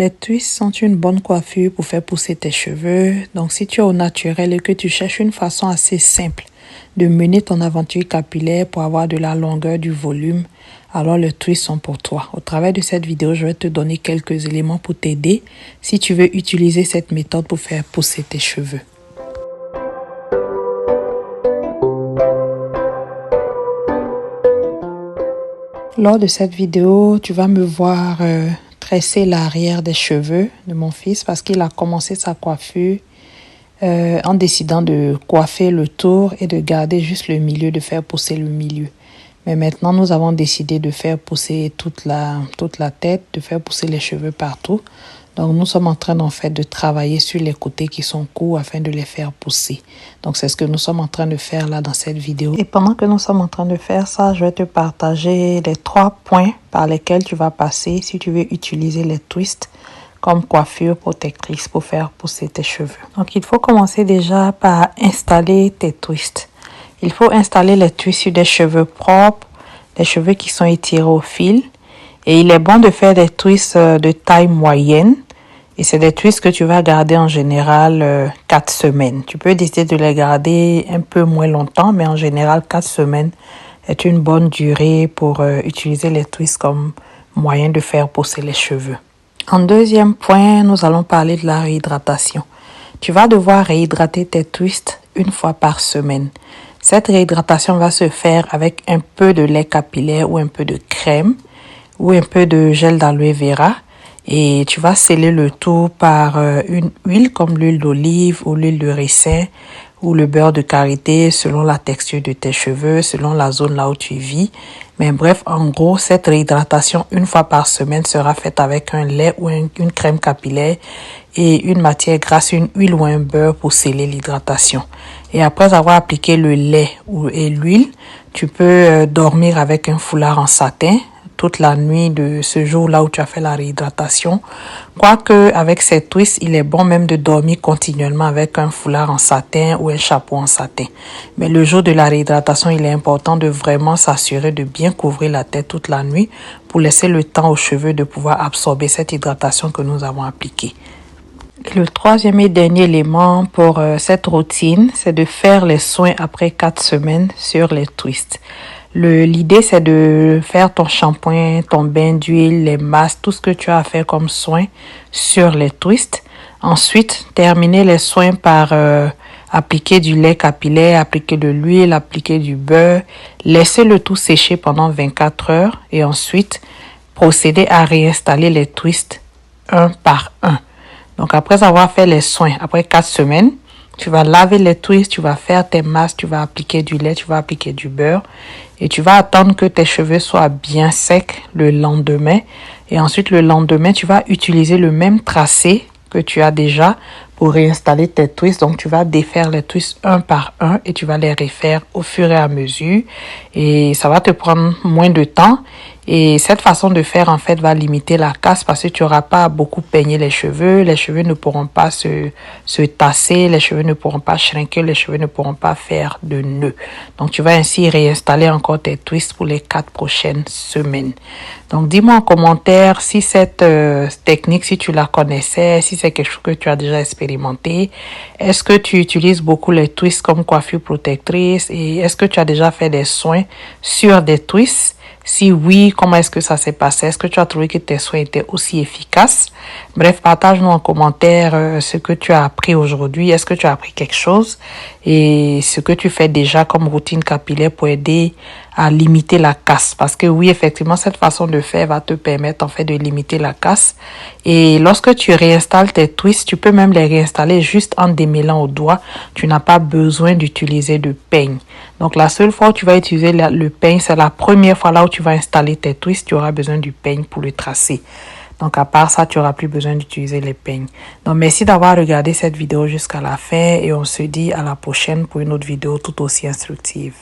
Les twists sont une bonne coiffure pour faire pousser tes cheveux. Donc, si tu es au naturel et que tu cherches une façon assez simple de mener ton aventure capillaire pour avoir de la longueur, du volume, alors les twists sont pour toi. Au travers de cette vidéo, je vais te donner quelques éléments pour t'aider si tu veux utiliser cette méthode pour faire pousser tes cheveux. Lors de cette vidéo, tu vas me voir tresser l'arrière des cheveux de mon fils parce qu'il a commencé sa coiffure en décidant de coiffer le tour et de garder juste le milieu, de faire pousser le milieu. Mais maintenant, nous avons décidé de faire pousser toute la tête, de faire pousser les cheveux partout. Donc, nous sommes en train de travailler sur les côtés qui sont courts afin de les faire pousser. Donc, c'est ce que nous sommes en train de faire là dans cette vidéo. Et pendant que nous sommes en train de faire ça, je vais te partager les 3 points par lesquels tu vas passer si tu veux utiliser les twists comme coiffure protectrice pour faire pousser tes cheveux. Donc, il faut commencer déjà par installer tes twists. Il faut installer les twists sur des cheveux propres, des cheveux qui sont étirés au fil. Et il est bon de faire des twists de taille moyenne. Et c'est des twists que tu vas garder en général 4 semaines. Tu peux décider de les garder un peu moins longtemps, mais en général 4 semaines est une bonne durée pour utiliser les twists comme moyen de faire pousser les cheveux. En deuxième point, nous allons parler de la réhydratation. Tu vas devoir réhydrater tes twists 1 fois par semaine. Cette réhydratation va se faire avec un peu de lait capillaire ou un peu de crème ou un peu de gel d'aloe vera. Et tu vas sceller le tout par une huile comme l'huile d'olive ou l'huile de ricin ou le beurre de karité selon la texture de tes cheveux, selon la zone là où tu vis. Mais bref, en gros, cette réhydratation 1 fois par semaine sera faite avec un lait ou une crème capillaire et une matière grasse, une huile ou un beurre pour sceller l'hydratation. Et après avoir appliqué le lait et l'huile, tu peux dormir avec un foulard en satin toute la nuit de ce jour-là où tu as fait la réhydratation. Quoique avec ces twists, il est bon même de dormir continuellement avec un foulard en satin ou un chapeau en satin. Mais le jour de la réhydratation, il est important de vraiment s'assurer de bien couvrir la tête toute la nuit pour laisser le temps aux cheveux de pouvoir absorber cette hydratation que nous avons appliquée. Le troisième et dernier élément pour cette routine, c'est de faire les soins après 4 semaines sur les twists. L'idée, c'est de faire ton shampoing, ton bain d'huile, les masques, tout ce que tu as à faire comme soin sur les twists. Ensuite, terminer les soins par appliquer du lait capillaire, appliquer de l'huile, appliquer du beurre, laisser le tout sécher pendant 24 heures et ensuite procéder à réinstaller les twists un par un. Donc, après avoir fait les soins, après 4 semaines, tu vas laver les twists, tu vas faire tes masques, tu vas appliquer du lait, tu vas appliquer du beurre. Et tu vas attendre que tes cheveux soient bien secs le lendemain. Et ensuite, le lendemain, tu vas utiliser le même tracé que tu as déjà pour réinstaller tes twists. Donc, tu vas défaire les twists un par un et tu vas les refaire au fur et à mesure. Et ça va te prendre moins de temps. Et cette façon de faire, en fait, va limiter la casse parce que tu n'auras pas à beaucoup peigner les cheveux. Les cheveux ne pourront pas se tasser, les cheveux ne pourront pas shrinker, les cheveux ne pourront pas faire de nœuds. Donc, tu vas ainsi réinstaller encore tes twists pour les 4 prochaines semaines. Donc, dis-moi en commentaire si cette technique, si tu la connaissais, si c'est quelque chose que tu as déjà expérimenté. Est-ce que tu utilises beaucoup les twists comme coiffure protectrice et est-ce que tu as déjà fait des soins sur des twists? Si oui, comment est-ce que ça s'est passé? Est-ce que tu as trouvé que tes soins étaient aussi efficaces? Bref, partage-nous en commentaire ce que tu as appris aujourd'hui. Est-ce que tu as appris quelque chose? Et ce que tu fais déjà comme routine capillaire pour aider à limiter la casse. Parce que oui, effectivement, cette façon de faire va te permettre en fait de limiter la casse. Et lorsque tu réinstalles tes twists, tu peux même les réinstaller juste en démêlant au doigt. Tu n'as pas besoin d'utiliser de peigne. Donc, la seule fois où tu vas utiliser le peigne, c'est la première fois là où tu vas installer tes twists. Tu auras besoin du peigne pour le tracer. Donc, à part ça, tu n'auras plus besoin d'utiliser les peignes. Donc, merci d'avoir regardé cette vidéo jusqu'à la fin et on se dit à la prochaine pour une autre vidéo tout aussi instructive.